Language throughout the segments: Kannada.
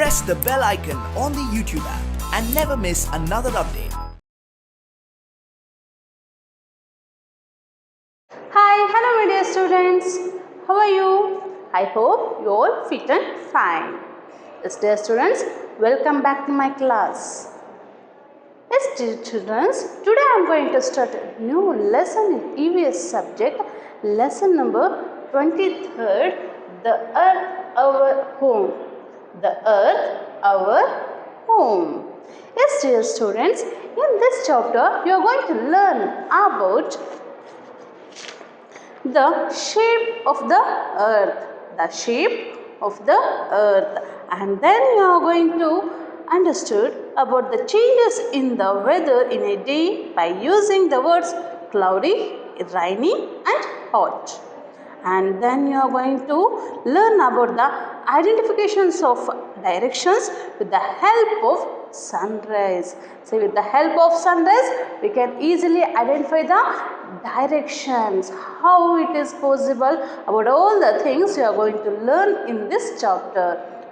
press the bell icon on the YouTube app and never miss another update. Hi, hello my dear students. How are you? I hope you all fit and fine. Yes, dear students, welcome back to my class. Yes, dear children, today I am going to start a new lesson in EVS subject, lesson number 23rd, The Earth Our Home. The Earth Our Home. Yes, dear students, in this chapter you are going to learn about the shape of the earth, and then you are going to understood about the changes in the weather in a day by using the words cloudy, rainy and hot. And then you are going to learn about the identifications of directions with the help of sunrise. So with the help of sunrise we can easily identify the directions, how it is possible, about all the things you are going to learn in this chapter.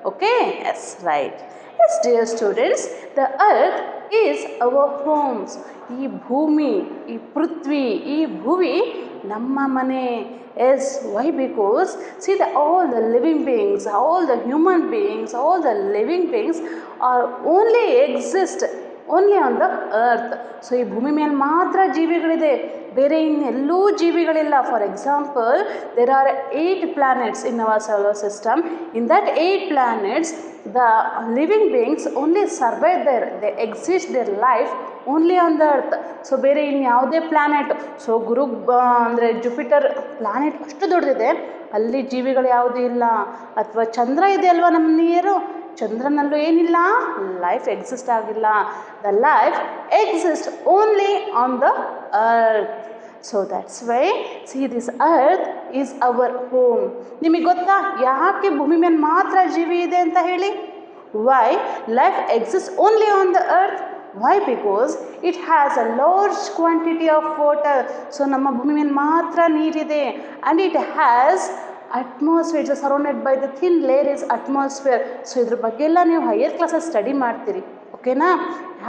Okay, yes, right. Yes, dear students, the earth is our homes. ಈ ಭೂಮಿ, ಈ ಪೃಥ್ವಿ, ಈ ಭುವಿ ನಮ್ಮ ಮನೆ. Yes, why? Because see, all the living beings, all the human beings, all the living beings are only exist only on the earth. So ಈ ಭೂಮಿ ಮೇಲೆ ಮಾತ್ರ ಜೀವಿಗಳಿದೆ, ಬೇರೆ ಇನ್ನೆಲ್ಲೂ ಜೀವಿಗಳಿಲ್ಲ. For example, there are 8 planets in our solar system. In that 8 planets, the living beings only survive there. They exist their life only on the earth. So ಬೇರೆ ಇನ್ಯಾವುದೇ ಪ್ಲ್ಯಾನೆಟ್, ಸೊ ಗುರು ಅಂದರೆ ಜುಪಿಟರ್ ಪ್ಲ್ಯಾನೆಟ್ ಅಷ್ಟು ದೊಡ್ಡದಿದೆ, ಅಲ್ಲಿ ಜೀವಿಗಳು ಯಾವುದೂ ಇಲ್ಲ. ಅಥವಾ ಚಂದ್ರ ಇದೆ ಅಲ್ವಾ ನಮ್ಮ ನೀರು, ಚಂದ್ರನಲ್ಲೂ ಏನಿಲ್ಲ, ಲೈಫ್ ಎಕ್ಸಿಸ್ಟ್ ಆಗಿಲ್ಲ. The life exist only on the earth. So that's Y see this earth is our home. ನಿಮಗೆ ಗೊತ್ತಾ ಯಾಕೆ ಭೂಮಿ ಮೇಲೆ ಮಾತ್ರ ಜೀವಿ ಇದೆ ಅಂತ ಹೇಳಿ? Why life exist only on the earth? Why? Because it has a large quantity of water. So ನಮ್ಮ ಭೂಮಿ ಮೇಲೆ ಮಾತ್ರ ನೀರಿದೆ. And it has atmosphere. It is surrounded by the thin layer is atmosphere. So ಇದ್ರ ಬಗ್ಗೆ ಎಲ್ಲ ನೀವು ಹೈಯರ್ ಕ್ಲಾಸಸ್ ಸ್ಟಡಿ ಮಾಡ್ತೀರಿ, ಓಕೆನಾ?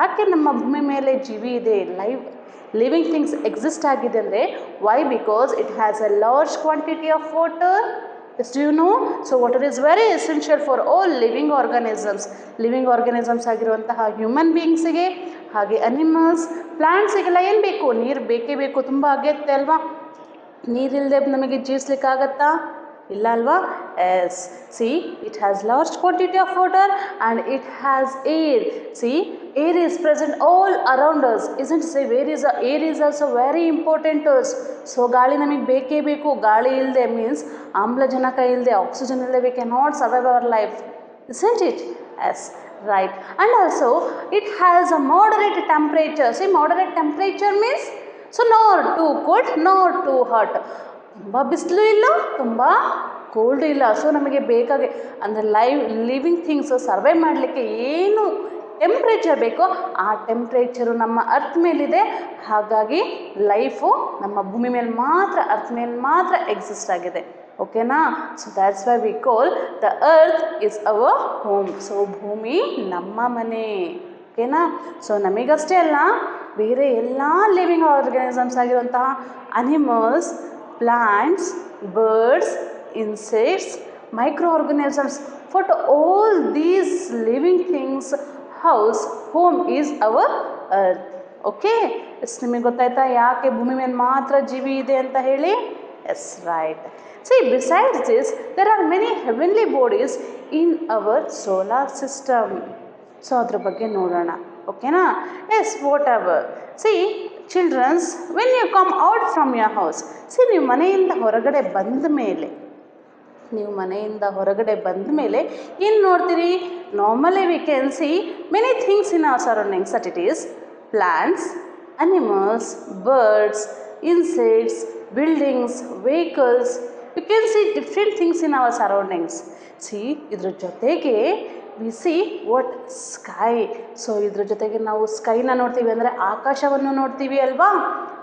ಯಾಕೆ ನಮ್ಮ ಭೂಮಿ ಮೇಲೆ ಜೀವಿ ಇದೆ, ಲಿವಿಂಗ್ ಥಿಂಗ್ಸ್ ಎಕ್ಸಿಸ್ಟ್ ಆಗಿದೆ ಅಂದರೆ why? Because it has a large quantity of water. Yes, do you know? So water is very essential for all living organisms. Living organisms ಆಗಿರುವಂತಹ ಹ್ಯೂಮನ್ ಬೀಯಿಂಗ್ಸಿಗೆ, ಹಾಗೆ ಅನಿಮಲ್ಸ್, ಪ್ಲ್ಯಾಂಟ್ಸಿಗೆಲ್ಲ ಏನು ಬೇಕು? ನೀರು ಬೇಕೇ ಬೇಕು. ತುಂಬ ಅಗತ್ಯ ಅಲ್ವಾ? ನೀರಿಲ್ಲದೆ ನಮಗೆ ಜೀವಿಸ್ಲಿಕ್ಕಾಗತ್ತಾ? ಇಲ್ಲ ಅಲ್ವಾ? Yes, see it has large quantity of water and it has air. See air is present all around us, isn't it? Say air is also very important to us. So ಗಾಳಿ ನಮಗೆ ಬೇಕೇ ಬೇಕು. ಗಾಳಿ ಇಲ್ಲದೆ ಮೀನ್ಸ್ ಆಮ್ಲಜನಕ ಇಲ್ಲದೆ, ಆಕ್ಸಿಜನ್ ಇಲ್ಲದೆ we cannot survive our life, isn't it? Yes, right. And also it has a moderate temperature. See, moderate temperature means so nor too cold nor too hot. ತುಂಬ ಬಿಸಿಲು ಇಲ್ಲ, ತುಂಬ ಕೋಲ್ಡ್ ಇಲ್ಲ. ಸೊ ನಮಗೆ ಬೇಕಾಗಿ ಅಂದರೆ ಲಿವಿಂಗ್ ಥಿಂಗ್ಸ್ ಸರ್ವೈವ್ ಮಾಡಲಿಕ್ಕೆ ಏನು ಟೆಂಪ್ರೇಚರ್ ಬೇಕೋ ಆ ಟೆಂಪ್ರೇಚರು ನಮ್ಮ ಅರ್ತ್ ಮೇಲಿದೆ. ಹಾಗಾಗಿ ಲೈಫು ನಮ್ಮ ಭೂಮಿ ಮೇಲೆ ಮಾತ್ರ, ಅರ್ತ್ ಮೇಲೆ ಮಾತ್ರ ಎಕ್ಸಿಸ್ಟ್ ಆಗಿದೆ, ಓಕೆನಾ? So that's why we call the earth is our home. So ಭೂಮಿ ನಮ್ಮ ಮನೆ, ಓಕೆನಾ? ಸೊ ನಮಗಷ್ಟೇ ಅಲ್ಲ, ಬೇರೆ ಎಲ್ಲ ಲಿವಿಂಗ್ ಆರ್ಗನಿಸಮ್ಸ್ ಆಗಿರುವಂತಹ animals, plants, birds, insects, micro organisms, for all these living things house, home is our earth. Okay, yes, ನಿಮಗೆ ಗೊತ್ತಾಯ್ತಾ ಯಾಕೆ ಭೂಮಿ ಮೇಲೆ ಮಾತ್ರ ಜೀವಿ ಇದೆ ಅಂತ ಹೇಳಿ? Yes, right. See, besides this, there are many heavenly bodies in our solar system. So ಅದ್ರ ಬಗ್ಗೆ ನೋಡೋಣ, ಓಕೆನಾ? Yes, whatever. See childrens, when you come out from your house, see ನೀವು ಮನೆಯಿಂದ ಹೊರಗಡೆ ಬಂದ ಮೇಲೆ ಏನು ನೋಡ್ತೀರಿ? Normally we can see many things in our surroundings, that it is plants, animals, birds, insects, buildings, vehicles. You can see different things in our surroundings. See ಇದ್ರ ಜೊತೆಗೆ we see what sky. So ಇದ್ರ ಜೊತೆಗೆ ನಾವು ಸ್ಕೈನ ನೋಡ್ತೀವಿ ಅಂದರೆ ಆಕಾಶವನ್ನು ನೋಡ್ತೀವಿ ಅಲ್ವಾ.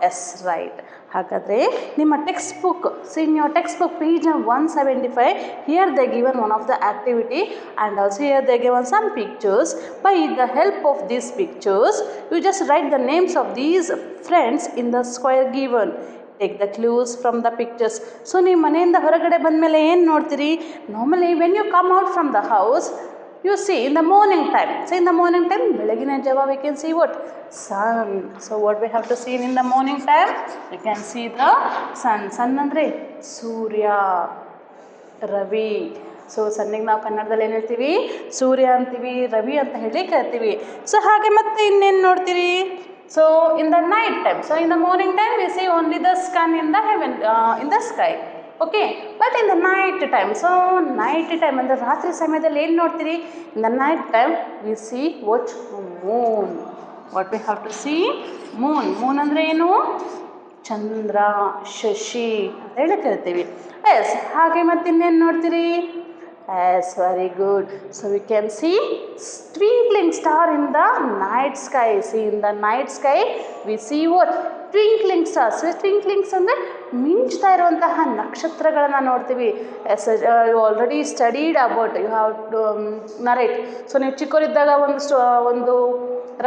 Yes right. ಹಾಗಾದರೆ ನಿಮ್ಮ text book, in your text book page 175, here they given one of the activity and also here they given some pictures. By the help of these pictures you just write the names of these friends in the square given. Take the clues from the pictures. So ನೀವು ಮನೆಯಿಂದ ಹೊರಗಡೆ ಬಂದಮೇಲೆ ಏನು ನೋಡ್ತೀರಿ? Normally when you come out from the house you see in the morning time. So in the morning time, ಬೆಳಗಿನ ಜಾವ we can see what? Sun. So what we have to see in the morning time? We can see the sun. Sun ಅಂದರೆ ಸೂರ್ಯ, ರವಿ. ಸೊ ಸನ್ನಿಗೆ ನಾವು ಕನ್ನಡದಲ್ಲಿ ಏನು ಹೇಳ್ತೀವಿ? ಸೂರ್ಯ ಅಂತೀವಿ, ರವಿ ಅಂತ ಹೇಳಿ ಕರಿತೀವಿ. ಸೊ ಹಾಗೆ ಮತ್ತೆ ಇನ್ನೇನು ನೋಡ್ತೀರಿ? So in the night time. So in the morning time we see only the sun in the heaven, in the sky. Okay, but in the night time. So night time ಅಂದರೆ ರಾತ್ರಿ ಸಮಯದಲ್ಲಿ ಏನು ನೋಡ್ತೀರಿ? In the night time we see what? Moon. What we have to see? Moon. Moon ಅಂದರೆ ಏನು? ಚಂದ್ರ, ಶಶಿ ಅಂತ ಹೇಳಿ ಕರಿತೀವಿ. ಎಸ್. ಹಾಗೆ ಮತ್ತೆ ಇನ್ನೇನು ನೋಡ್ತೀರಿ? Yes, very good. So we can see twinkling star in the night sky. See in the night sky we see what? Twinkling stars. Twinklings ಅಂದರೆ ಮಿಂಚ್ತಾ ಇರುವಂತಹ ನಕ್ಷತ್ರಗಳನ್ನು ನೋಡ್ತೀವಿ. Yes, you already studied about, you have to narrate. So ನೀವು ಚಿಕ್ಕವರಿದ್ದಾಗ ಒಂದು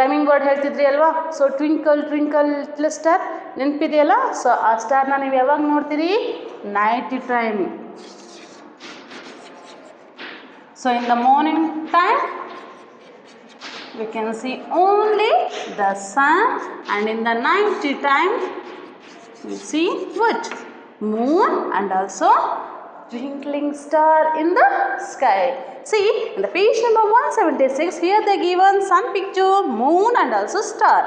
ರೈಮಿಂಗ್ ವರ್ಡ್ ಹೇಳ್ತಿದ್ರಿ ಅಲ್ವಾ? So twinkle twinkle little star ನೆನಪಿದೆಯಲ್ಲ? ಸೊ ಆ ಸ್ಟಾರ್ನ ನೀವು ಯಾವಾಗ ನೋಡ್ತೀರಿ? Night time. So in the morning time we can see only the sun, and in the night time we see what? Moon and also twinkling star in the sky. See in the page number 176, here they given sun picture, moon and also star.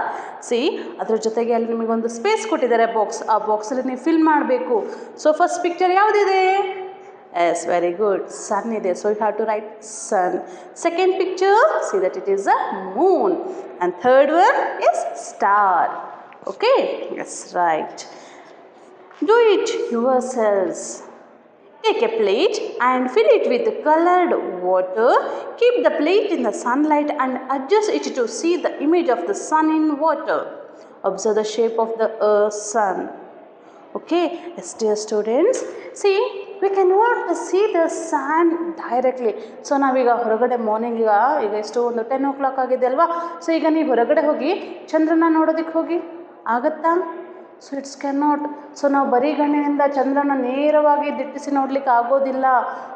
See ಅದರ ಜೊತೆಗೆ ಅಲ್ಲಿ ನಿಮಗೆ ಒಂದು ಸ್ಪೇಸ್ ಕೊಟ್ಟಿದ್ದಾರೆ, ಬಾಕ್ಸ್. ಆ ಬಾಕ್ಸಲ್ಲಿ ನೀವು ಫಿಲ್ ಮಾಡಬೇಕು. ಸೊ ಫಸ್ಟ್ ಪಿಕ್ಚರ್ ಯಾವುದಿದೆ? Yes, very good. Sun ಇದೆ. So you have to write sun. Second picture, see that it is a moon. And third one is star. Okay? Yes, right. Do it yourselves. Take a plate and fill it with colored water. Keep the plate in the sunlight and adjust it to see the image of the sun in water. Observe the shape of the sun. Okay? Yes, dear students. See, we cannot see the sun directly. So ನಾವೀಗ ಹೊರಗಡೆ ಮಾರ್ನಿಂಗ್ ಈಗ ಎಷ್ಟು ಒಂದು 10 o'clock ಆಗಿದೆ ಅಲ್ವಾ? ಸೊ ಈಗ ನೀವು ಹೊರಗಡೆ ಹೋಗಿ ಚಂದ್ರನ ನೋಡೋದಕ್ಕೆ ಹೋಗಿ ಆಗುತ್ತಾ? So it's cannot. ಸೊ ನಾವು ಬರೀ ಗಣ್ಣಿನಿಂದ ಚಂದ್ರನ ನೇರವಾಗಿ ದಿಟ್ಟಿಸಿ ನೋಡಲಿಕ್ಕೆ ಆಗೋದಿಲ್ಲ.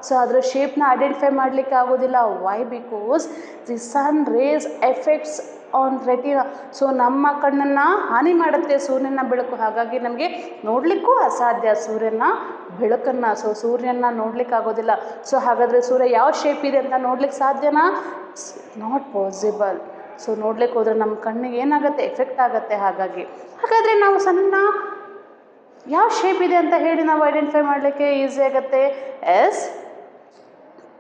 ಸೊ ಅದರ ಶೇಪ್ನ ಐಡೆಂಟಿಫೈ ಮಾಡಲಿಕ್ಕೆ ಆಗೋದಿಲ್ಲ. Why? Because the sun rays effects on retina. So ನಮ್ಮ ಕಣ್ಣನ್ನು ಹಾನಿ ಮಾಡುತ್ತೆ ಸೂರ್ಯನ ಬೆಳಕು. ಹಾಗಾಗಿ ನಮಗೆ ನೋಡಲಿಕ್ಕೂ ಅಸಾಧ್ಯ ಸೂರ್ಯನ ಬೆಳಕನ್ನು. ಸೊ ಸೂರ್ಯನ ನೋಡ್ಲಿಕ್ಕೆ ಆಗೋದಿಲ್ಲ. ಸೊ ಹಾಗಾದರೆ ಸೂರ್ಯ ಯಾವ ಶೇಪ್ ಇದೆ ಅಂತ ನೋಡ್ಲಿಕ್ಕೆ ಸಾಧ್ಯನಾ? Not possible. ಸೊ ನೋಡ್ಲಿಕ್ಕೆ ಹೋದರೆ ನಮ್ಮ ಕಣ್ಣಿಗೆ ಏನಾಗುತ್ತೆ? ಎಫೆಕ್ಟ್ ಆಗುತ್ತೆ. ಹಾಗಾದರೆ ನಾವು ಸಣ್ಣ ಯಾವ ಶೇಪ್ ಇದೆ ಅಂತ ಹೇಳಿ ನಾವು ಐಡೆಂಟಿಫೈ ಮಾಡಲಿಕ್ಕೆ ಈಸಿ ಆಗುತ್ತೆ. Yes,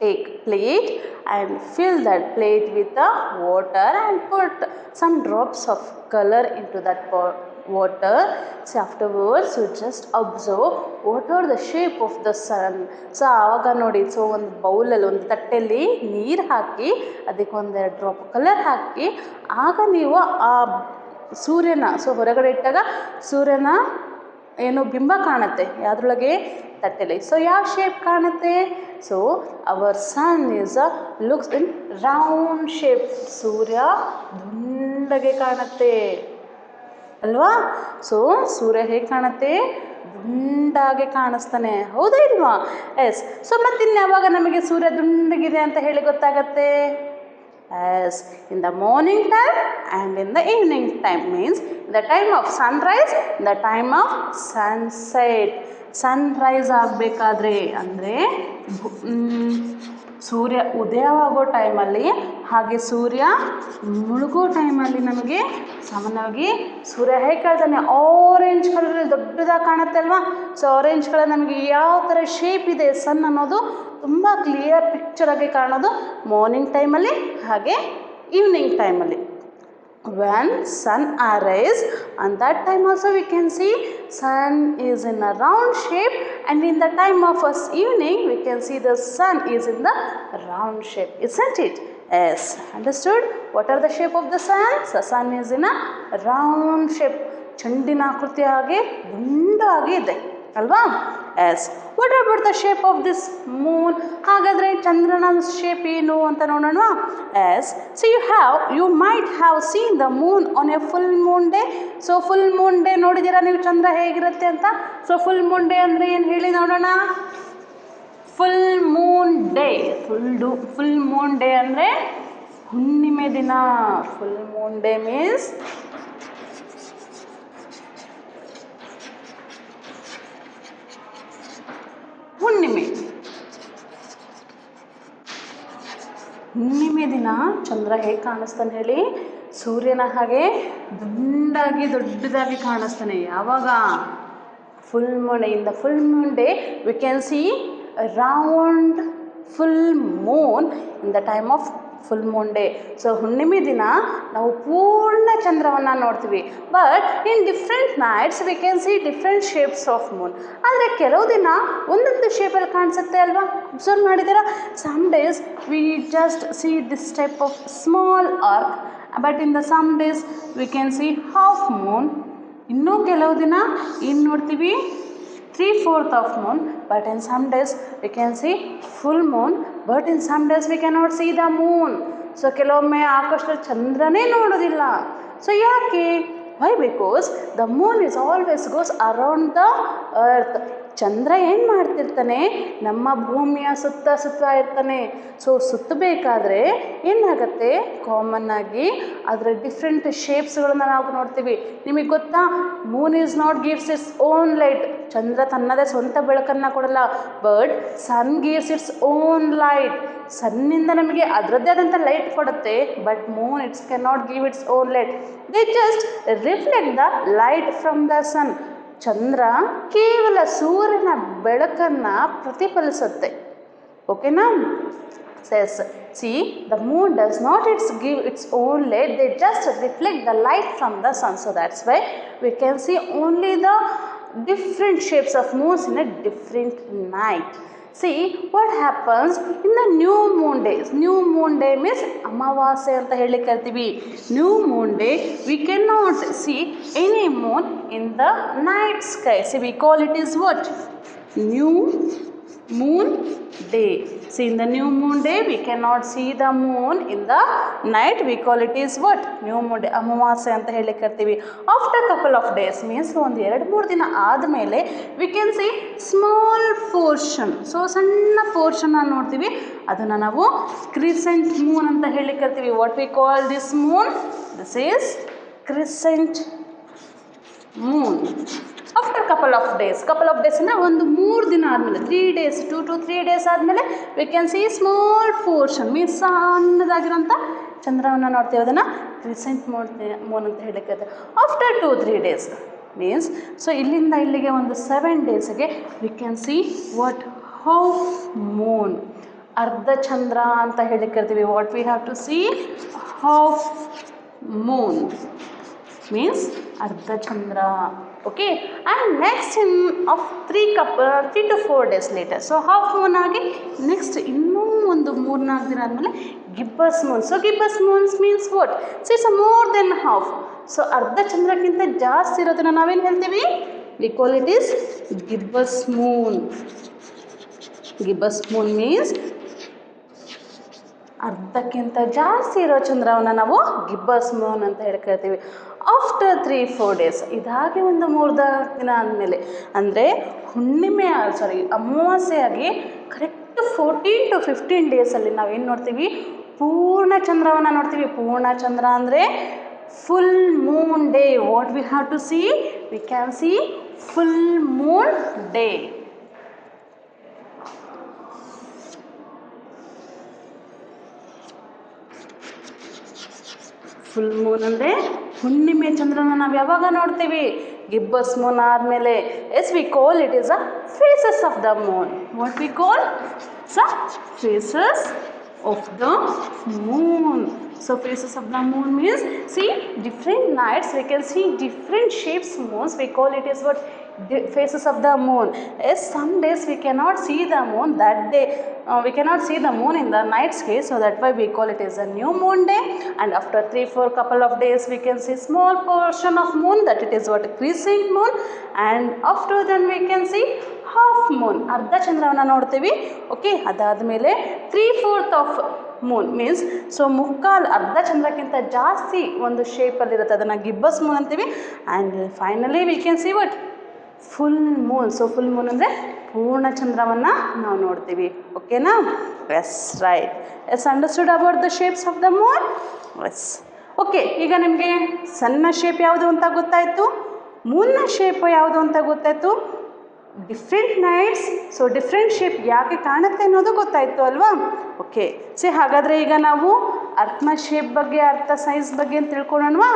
take plate and fill that plate with the water and put some drops of color into that water. So afterwards you just observe what are the shape of the sun. So ಆವಾಗ ನೋಡಿ, ಸೊ ಒಂದು ಬೌಲಲ್ಲಿ, ಒಂದು ತಟ್ಟೆಯಲ್ಲಿ ನೀರು ಹಾಕಿ ಅದಕ್ಕೆ ಒಂದೆರಡು ಡ್ರಾಪ್ ಕಲರ್ ಹಾಕಿ ಆಗ ನೀವು ಆ ಸೂರ್ಯನ, ಸೊ ಹೊರಗಡೆ ಇಟ್ಟಾಗ ಸೂರ್ಯನ ಏನು ಬಿಂಬ ಕಾಣುತ್ತೆ ಯಾವುದ್ರೊಳಗೆ? ತಟ್ಟೆಲಿ. ಸೊ ಯಾವ ಶೇಪ್ ಕಾಣುತ್ತೆ? So our sun is looks in round shape. ಸೂರ್ಯ ದುಂಡಗೆ ಕಾಣುತ್ತೆ ಅಲ್ವಾ? ಸೊ ಸೂರ್ಯ ಹೇಗೆ ಕಾಣುತ್ತೆ? ದುಂಡಾಗೆ ಕಾಣಿಸ್ತಾನೆ, ಹೌದಾ ಇಲ್ವಾ? ಎಸ್. ಸೊ ಮತ್ತಿನ್ಯಾವಾಗ ನಮಗೆ ಸೂರ್ಯ ದುಂಡಗಿದೆ ಅಂತ ಹೇಳಿ ಗೊತ್ತಾಗತ್ತೆ? As in the morning time and in the evening time, means the time of sunrise, the time of sunset. Sunrise ಆಗಬೇಕಾದ್ರೆ ಅಂದರೆ ಸೂರ್ಯ ಉದಯವಾಗೋ ಟೈಮಲ್ಲಿ, ಹಾಗೆ ಸೂರ್ಯ ಮುಳುಗೋ ಟೈಮಲ್ಲಿ ನಮಗೆ ಸಾಮಾನ್ಯವಾಗಿ ಸೂರ್ಯ ಹೇಗೆ ಕಾಣ್ತಾನೆ? ಆರೆಂಜ್ ಕಲರಲ್ಲಿ ದೊಡ್ಡದಾಗಿ ಕಾಣುತ್ತೆ ಅಲ್ವಾ? ಸೊ ಆರೆಂಜ್ ಕಲರ್ ನಮಗೆ ಯಾವ ಥರ ಶೇಪ್ ಇದೆ ಸನ್ ಅನ್ನೋದು ತುಂಬ ಕ್ಲಿಯರ್ ಪಿಕ್ಚರಾಗಿ ಕಾಣೋದು ಮಾರ್ನಿಂಗ್ ಟೈಮಲ್ಲಿ ಹಾಗೆ ಈವ್ನಿಂಗ್ ಟೈಮಲ್ಲಿ. When sun arises, and that time also we can see sun is in a round shape, and in the time of evening we can see the sun is in the round shape, isn't it? Yes, understood? What are the shape of the sun? The sun is in a round shape. ಚಂಡಿನ ಆಕೃತಿ ಹಾಗೆ ದುಂಡಾಗಿ ಇದೆ ಅಲ್ವಾ? Yes. What about the shape of this moon? ಹಾಗಾದರೆ ಚಂದ್ರನ ಶೇಪ್ ಏನು ಅಂತ ನೋಡೋಣ. Yes. So you might have seen the moon on a full moon day. So full moon day ನೋಡಿದ್ದೀರಾ ನೀವು ಚಂದ್ರ ಹೇಗಿರುತ್ತೆ ಅಂತ? ಸೊ ಫುಲ್ ಮೂನ್ ಡೇ ಅಂದರೆ ಏನು ಹೇಳಿ ನೋಡೋಣ. Full moon day, full moon day ಅಂದರೆ ಹುಣ್ಣಿಮೆ ದಿನ. ಫುಲ್ ಮೂನ್ ಡೇ ಮೀನ್ಸ್ ಹುಣ್ಣಿಮೆ ದಿನ ಚಂದ್ರ ಹೇಗೆ ಕಾಣಿಸ್ತಾನೆ ಹೇಳಿ? ಸೂರ್ಯನ ಹಾಗೆ ದುಂಡಾಗಿ ದೊಡ್ಡದಾಗಿ ಕಾಣಿಸ್ತಾನೆ. ಯಾವಾಗ? Full moon. In the full moon day we can see round full moon in the time of full moon day. So ಹುಣ್ಣಿಮೆ ದಿನ ನಾವು ಪೂರ್ಣ ಚಂದ್ರವನ್ನು ನೋಡ್ತೀವಿ. But in different nights we can see different shapes of moon. ಆದರೆ ಕೆಲವು ದಿನ ಒಂದೊಂದು ಶೇಪಲ್ಲಿ ಕಾಣಿಸುತ್ತೆ ಅಲ್ವಾ? ಅಬ್ಸರ್ವ್ ಮಾಡಿದ್ದೀರಾ? Some days we just see this type of small arc, but in the some days we can see half Moon. ಇನ್ನೂ ಕೆಲವು ದಿನ ಏನು ನೋಡ್ತೀವಿ? 3/4 of moon, but in some days we can see full moon, but in some days we cannot see the moon. So ಕೆಲವೊಮ್ಮೆ ಆಕಾಶದಲ್ಲಿ ಚಂದ್ರನೇ ನೋಡೋದಿಲ್ಲ. ಸೊ ಯಾಕೆ? Why? Because the moon is always goes around the earth. ಚಂದ್ರ ಏನು ಮಾಡ್ತಿರ್ತಾನೆ? ನಮ್ಮ ಭೂಮಿಯ ಸುತ್ತ ಇರ್ತಾನೆ. ಸೊ ಸುತ್ತಬೇಕಾದ್ರೆ ಏನಾಗುತ್ತೆ? ಕಾಮನ್ ಆಗಿ ಅದರ ಡಿಫ್ರೆಂಟ್ ಶೇಪ್ಸ್ಗಳನ್ನು ನಾವು ನೋಡ್ತೀವಿ. ನಿಮಗೆ ಗೊತ್ತಾ? Moon is not gives its own light. ಚಂದ್ರ ತನ್ನದೇ ಸ್ವಂತ ಬೆಳಕನ್ನು ಕೊಡಲ್ಲ. But sun gives its own light. ಸನ್ನಿಂದ ನಮಗೆ ಅದರದ್ದೇ ಆದಂಥ ಲೈಟ್ ಕೊಡುತ್ತೆ. But moon its can not give its own light. They just reflect the light from the sun. ಚಂದ್ರ ಕೇವಲ ಸೂರ್ಯನ ಬೆಳಕನ್ನು ಪ್ರತಿಫಲಿಸುತ್ತೆ. ಓಕೆನಾ? says, see, the moon does not give its own light, they just reflect the light from the sun. So that's why we can see only the different shapes of moons in a different night. See what happens in the new moon days. New moon day means Amavasya anta heli kartivi. New moon day we cannot see any moon in the night sky. See, we call it is what? New moon day. See, in the new moon day we cannot see the moon in the night. We call it is what? New moon day. Amavasya anta heli kartivi. After couple of days means ಒಂದು 2-3 ದಿನ ಆದಮೇಲೆ we can see small portion. So ಸಣ್ಣ ಪೋರ್ಷನ್ ನೋಡ್ತೀವಿ. ಅದನ್ನು ನಾವು crescent moon ಅಂತ ಹೇಳಿ ಕರಿತೀವಿ. What we call this moon? This is crescent moon. After couple of days ಅಂದರೆ ಒಂದು 3 ದಿನ ಆದಮೇಲೆ 3 days 2 to 3 days ಆದಮೇಲೆ we can see small portion means ಸಣ್ಣದಾಗಿರೋಂಥ ಚಂದ್ರವನ್ನು ನೋಡ್ತೀವಿ. ಅದನ್ನು crescent moon ಅಂತ ಹೇಳಿಕತ್ತೆ. ಆಫ್ಟರ್ 2-3 days means ಸೊ ಇಲ್ಲಿಂದ ಇಲ್ಲಿಗೆ ಒಂದು 7 daysಗೆ we can see what? half moon. ಅರ್ಧ ಚಂದ್ರ ಅಂತ ಹೇಳಿ ಕರಿತೀವಿ. what we have to see? half moon means ಅರ್ಧ ಚಂದ್ರ. Okay, and next in of 3 to 4 days later, so half moon ಆಗಿ next ಇನ್ನೂ ಒಂದು 3-4 ದಿನ ಆದಮೇಲೆ gibbous moon. So gibbous moon means what? So it's more than half. So ಅರ್ಧ ಚಂದ್ರಕ್ಕಿಂತ ಜಾಸ್ತಿ ಇರೋದನ್ನು ನಾವೇನು ಹೇಳ್ತೀವಿ? we call it is gibbous moon. gibbous moon means ಅರ್ಧಕ್ಕಿಂತ ಜಾಸ್ತಿ ಇರೋ ಚಂದ್ರವನ್ನು ನಾವು ಗಿಬ್ಬಸ್ ಮೂನ್ ಅಂತ ಹೇಳ್ಕೊಳ್ತೀವಿ. ಆಫ್ಟರ್ 3-4 days ಇದಾಗಿ ಒಂದು 3-4 ದಿನ ಆದಮೇಲೆ ಅಂದರೆ ಹುಣ್ಣಿಮೆ ಅಮಾವಾಸ್ಯೆಯಾಗಿ ಕರೆಕ್ಟ್ 14 to 15 ಡೇಸಲ್ಲಿ ನಾವೇನು ನೋಡ್ತೀವಿ? ಪೂರ್ಣ ಚಂದ್ರವನ್ನು ನೋಡ್ತೀವಿ. ಪೂರ್ಣ ಚಂದ್ರ ಅಂದರೆ full moon day. What we have to see? We can see full moon day. Full moon ಅಂದರೆ ಹುಣ್ಣಿಮೆ ಚಂದ್ರನ ನಾವು ಯಾವಾಗ ನೋಡ್ತೀವಿ? ಗಿಬ್ಬಸ್ ಮೂನ್ ಆದಮೇಲೆ. Yes, we call it is a phases of the moon. What we call? Phases of the moon. So faces of the moon means, see, different nights we can see different shapes moons. We call it as what? phases of the moon. Yes, some days we cannot see the moon that day. We cannot see the moon in the night sky, so that why we call it as a new moon day. And after 3-4 couple of days we can see small portion of moon, that it is what crescent moon. And after then we can see half Moon, ಅರ್ಧ ಚಂದ್ರವನ್ನು ನೋಡ್ತೀವಿ. ಓಕೆ, ಅದಾದಮೇಲೆ 3/4 ಆಫ್ ಮೂನ್ ಮೀನ್ಸ್ ಸೊ ಮುಕ್ಕಾಲು ಅರ್ಧ ಚಂದ್ರಕ್ಕಿಂತ ಜಾಸ್ತಿ ಒಂದು ಶೇಪಲ್ಲಿರುತ್ತೆ, ಅದನ್ನು ಗಿಬ್ಬಸ್ ಮೂನ್ ಅಂತೀವಿ. And finally we can see what full moon. So full moon ಅಂದರೆ ಪೂರ್ಣ ಚಂದ್ರವನ್ನು ನಾವು ನೋಡ್ತೀವಿ. ಓಕೆನಾ? Yes, right. Yes, understood about the shapes of the moon. Yes, okay. ಈಗ ನಿಮಗೆ ಸಣ್ಣ ಶೇಪ್ ಯಾವುದು ಅಂತ ಗೊತ್ತಾಯಿತು, ಮೂನ್ನ ಶೇಪ್ ಯಾವುದು ಅಂತ ಗೊತ್ತಾಯಿತು, different nights so different shape ಯಾಕೆ ಕಾಣುತ್ತೆ ಅನ್ನೋದು ಗೊತ್ತಾಯಿತು ಅಲ್ವಾ? ಓಕೆ, ಸಿ ಹಾಗಾದರೆ ಈಗ ನಾವು ಅರ್ಥನ ಶೇಪ್ ಬಗ್ಗೆ, ಅರ್ಥ ಸೈಜ್ ಬಗ್ಗೆ ಅಂತ ತಿಳ್ಕೊಳ್ಳೋಣವಾ?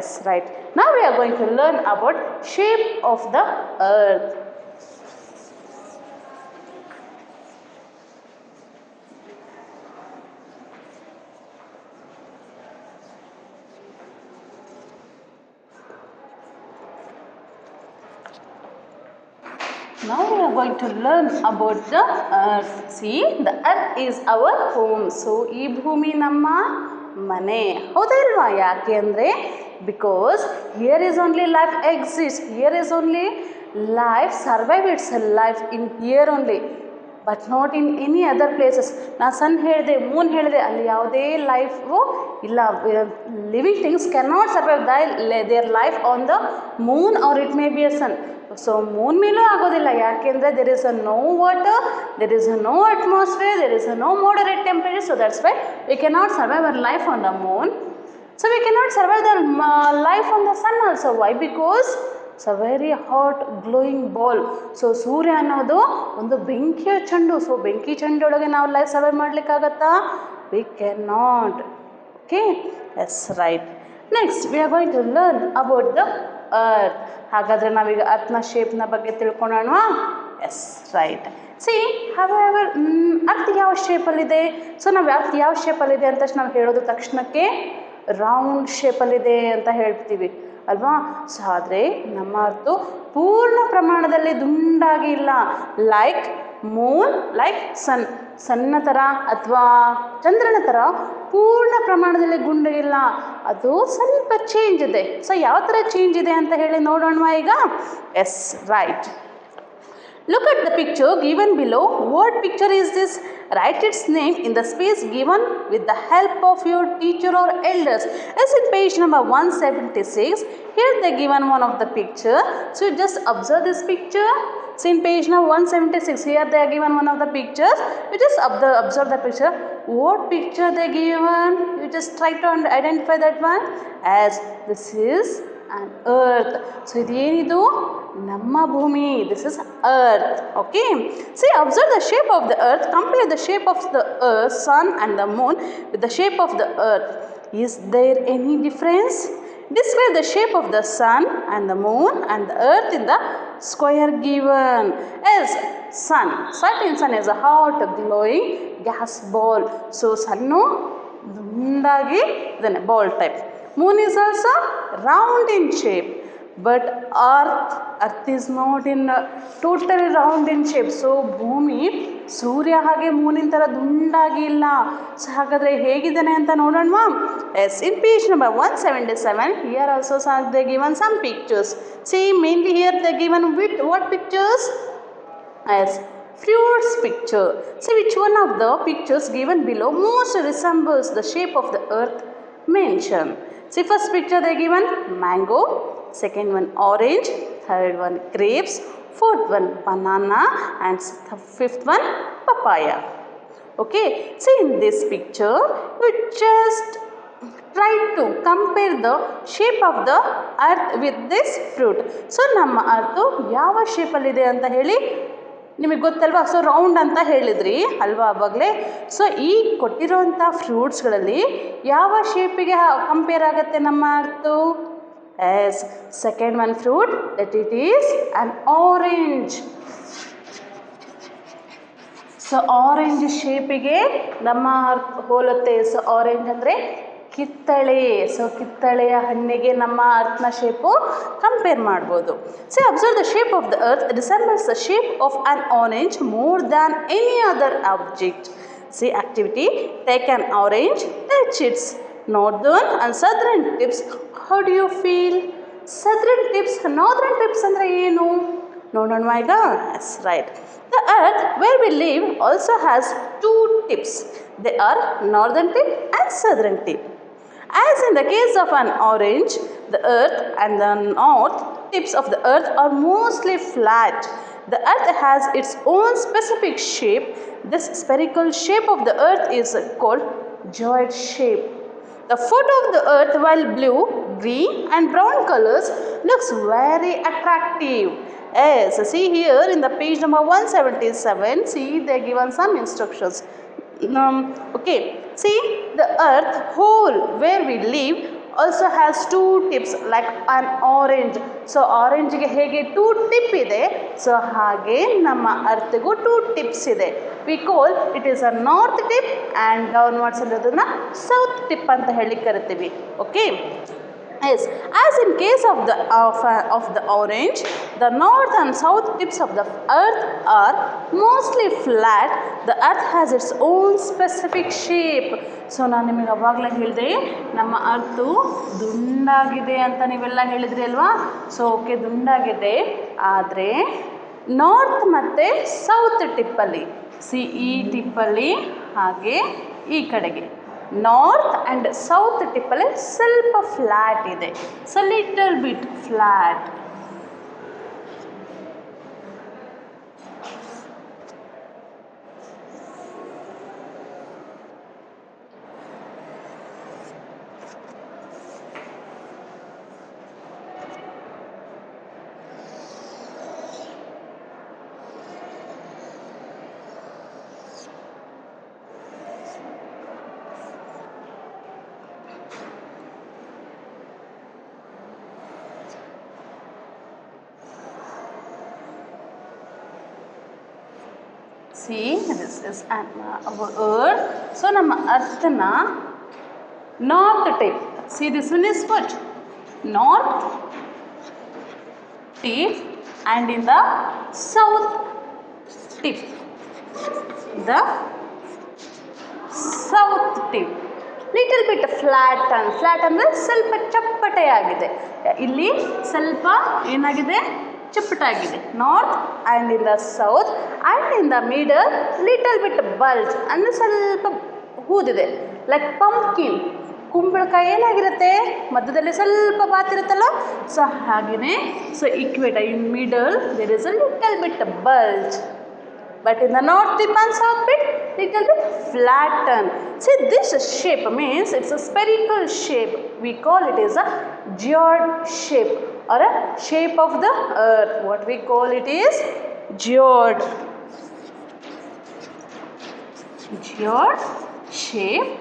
Yes, right. ನಾವ್ we are going to learn about shape of the earth. Now we are going to learn about the earth. See, the earth is our home. So, ಈ ಭೂಮಿ ನಮ್ಮ ಮನೆ, ಹೌದಾ ಇಲ್ವಾ? ಯಾಕೆ ಅಂದರೆ because here is only life exist, here is only life survive it's life in here only, but not in any other places. ನಾನು ಸನ್ ಹೇಳಿದೆ, ಮೂನ್ ಹೇಳಿದೆ, ಅಲ್ಲಿ ಯಾವುದೇ ಲೈಫು ಇಲ್ಲ. Living things can not survive there life on the moon or it may be a sun. So moon ಮೇಲೂ ಆಗೋದಿಲ್ಲ, ಯಾಕೆಂದರೆ there is a no water, there is a no atmosphere, there is a no moderate temperature, so that's why we cannot survive our life on the moon. So we cannot survive the life on the sun also. Why? Because it's a very hot glowing ball. So ಸೂರ್ಯ ಅನ್ನೋದು ಒಂದು ಬೆಂಕಿಯ ಚೆಂಡು. ಸೊ ಬೆಂಕಿ ಚೆಂಡೊಳಗೆ ನಾವು ಲೈಫ್ ಸರ್ವೈವ್ ಮಾಡಲಿಕ್ಕಾಗತ್ತಾ? We can not. Okay, yes, right. Next we are going to learn about the earth. ಹಾಗಾದರೆ ನಾವೀಗ ಅರ್ಥನ ಶೇಪ್ನ ಬಗ್ಗೆ ತಿಳ್ಕೊಳ್ಳೋಣ. Yes, right. ಸಿ ಹಾಗಾದ್ರೆ ಅರ್ತ್ ಯಾವ ಶೇಪಲ್ಲಿದೆ? ಸೊ ನಾವು ಅರ್ತ್ ಯಾವ ಶೇಪಲ್ಲಿದೆ ಅಂತ ನಾವು ಹೇಳೋದು ತಕ್ಷಣಕ್ಕೆ ರೌಂಡ್ ಶೇಪಲ್ಲಿದೆ ಅಂತ ಹೇಳ್ತೀವಿ ಅಲ್ವಾ? ಸೊ ಆದರೆ ನಮ್ಮ ಅರ್ತು ಪೂರ್ಣ ಪ್ರಮಾಣದಲ್ಲಿ ದುಂಡಾಗಿ ಇಲ್ಲ. ಲೈಕ್ ಮೂನ್, ಲೈಕ್ ಸನ್, ಸಣ್ಣ ಥರ ಅಥವಾ ಚಂದ್ರನ ಥರ ಪೂರ್ಣ ಪ್ರಮಾಣದಲ್ಲಿ ಗುಂಡಿಲ್ಲ, ಅದು ಸ್ವಲ್ಪ ಚೇಂಜ್ ಇದೆ. ಸೊ ಯಾವ ಥರ ಚೇಂಜ್ ಇದೆ ಅಂತ ಹೇಳಿ ನೋಡೋಣ ಈಗ. Yes, right. Look at the picture given below. What picture is this? Write its name in the space given with the help of your teacher or elders. As in page number 176, here they given one of the picture. So you just observe this picture. So in page number 176, here they are given one of the pictures. You just observe the picture. What picture they given? You just try to identify that one. As this is an earth. So idenidu namma bhumi, this is earth. Okay, see, observe the shape of the earth, compare the shape of the earth, sun and the moon with the shape of the earth. Is there any difference? Describe the shape of the sun and the moon and the earth in the square given. As sun, certain sun is a hot glowing gas ball. So sunnu dundagi idane ball type. Moon is also round in shape, but earth is not in totally round in shape. So ಭೂಮಿ ಸೂರ್ಯ ಹಾಗೆ ಮೂನಿನ ಥರ ದುಂಡಾಗಿ ಇಲ್ಲ. ಸೊ ಹಾಗಾದರೆ ಹೇಗಿದ್ದಾನೆ ಅಂತ ನೋಡೋಣವಾ? Yes, in page number 177, here also they given some pictures. See, mainly here they given with what pictures? As fruits picture. See, which one of the pictures given below most resembles the shape of the earth mentioned? See, first picture they given mango, second one orange, third one grapes, fourth one banana, and fifth one papaya. Okay, see, in this picture you just try to compare the shape of the earth with this fruit. So ನಮ್ಮ ಅರ್ಥ ಯಾವ ಶೇಪಲ್ಲಿದೆ ಅಂತ ಹೇಳಿ ನಿಮಗೆ ಗೊತ್ತಲ್ವಾ? ಸೊ ರೌಂಡ್ ಅಂತ ಹೇಳಿದ್ರಿ ಅಲ್ವಾ ಆವಾಗಲೇ? ಸೊ ಈ ಕೊಟ್ಟಿರೋಂಥ ಫ್ರೂಟ್ಸ್ಗಳಲ್ಲಿ ಯಾವ ಶೇಪಿಗೆ ಕಂಪೇರ್ ಆಗುತ್ತೆ ನಮ್ಮ earth? Yes, second one fruit that it is an orange. So orange ಶೇಪಿಗೆ ನಮ್ಮ ಅರ್ಥ ಹೋಲುತ್ತೆ. ಸೊ ಆರೆಂಜ್ ಅಂದರೆ ಕಿತ್ತಳೆ. ಸೊ ಕಿತ್ತಳೆಯ ಹಣ್ಣಿಗೆ ನಮ್ಮ ಅರ್ಥನ ಶೇಪು ಕಂಪೇರ್ ಮಾಡ್ಬೋದು. C observe the shape of the earth resembles the shape of on orange more than any other object. C activity, take on orange, touch it's northern and southern tips. How do you feel? Southern tips, northern tips ಅಂದರೆ ಏನು ನೋಡೋಣ ಈಗ. Yes, right. The earth where we live also has two tips. They are northern tip and southern tip. As in the case of an orange, the earth and the north tips of the earth are mostly flat. The earth has its own specific shape. This spherical shape of the earth is called geoid shape. The photo of the earth, while blue, green and brown colors, looks very attractive. Yes, see here in the page number 177, see they given some instructions. Okay, see the earth whole where we live also has two tips like an orange. So orange ಗೆ ಹೇಗೆ two tip ಇದೆ, so ಹಾಗೆ ನಮ್ಮ ಅರ್ಥಗೂ two tips ಇದೆ. We call it is a north tip and downwards ಅನ್ನೋದನ್ನ south tip ಅಂತ ಹೇಳಿ ಕರಿತೀವಿ. Okay. Yes, as in case of the orange, the north and south tips of the earth are mostly flat. The earth has its own specific shape. So ನಾನು ನಿಮಗೆ ಅವಾಗಲೇ ಹೇಳಿದೆ ನಮ್ಮ ಅರ್ತು ದುಂಡಾಗಿದೆ ಅಂತ ನೀವೆಲ್ಲ ಹೇಳಿದ್ರಿ ಅಲ್ವಾ. ಸೊ ಓಕೆ, ದುಂಡಾಗಿದೆ. ಆದರೆ ನಾರ್ತ್ ಮತ್ತು ಸೌತ್ ಟಿಪ್ಪಲ್ಲಿ, ಈ ಟಿಪ್ಪಲ್ಲಿ ಹಾಗೆ ಈ ಕಡೆಗೆ ನಾರ್ತ್ ಆ್ಯಂಡ್ ಸೌತ್ ಟಿಪ್ಪಲ್ಲಿ ಸ್ವಲ್ಪ ಫ್ಲ್ಯಾಟ್ ಇದೆ. So little bit flat. See, this is our earth. So ನಮ್ಮ ಅರ್ಥನ north tip. See, this one is what? North tip and in the south tip. The south tip. Little bit flat and flat ಅಂದರೆ ಸ್ವಲ್ಪ ಚಪ್ಪಟೆಯಾಗಿದೆ. ಇಲ್ಲಿ ಸ್ವಲ್ಪ ಏನಾಗಿದೆ, ಚಪ್ಪಟಾಗಿದೆ. North and in the south and in the middle little bit bulge ಅಂದರೆ ಸ್ವಲ್ಪ ಹೂದಿದೆ. ಲೈಕ್ ಪಂಪ್ಕಿನ್, ಕುಂಬಳಕಾಯಿ ಏನಾಗಿರುತ್ತೆ ಮಧ್ಯದಲ್ಲಿ ಸ್ವಲ್ಪ ಬಾತಿರುತ್ತಲ್ಲ, ಸೊ ಹಾಗೆಯೇ. So equator in middle there is a little bit bulge. But in the north tip and south tip, little bit flattened. See, this shape means it's a spherical shape. We call it as a geoid shape or a shape of the earth. What we call it is geoid. Geoid shape